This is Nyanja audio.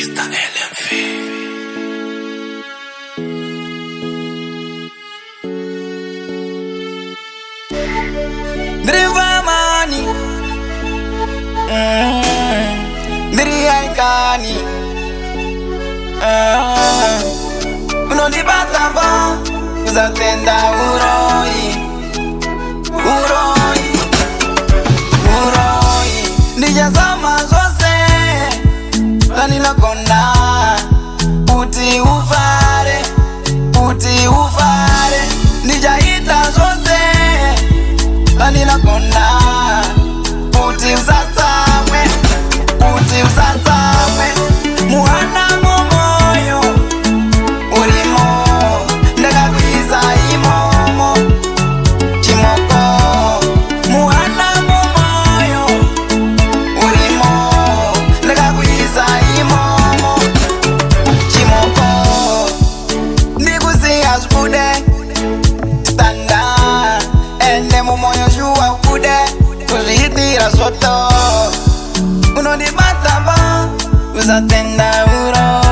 Mr. LMV. Driva mani, Driaikani, uno di bataba, uzatenda uroi, nijazama zose, tani nakona, uti ufare, nijaita zose, tani nakona, uti usatamwe, muhana momoyo, urimo, ndakagwiza imomo, chimoko, muhana momoyo, urimo, ndakagwiza imomo, chimoko, ndikusi asbude, standa, ende momoyo shuwa ubude, kuzihitira soto, unoni bataba, uzatenda uro.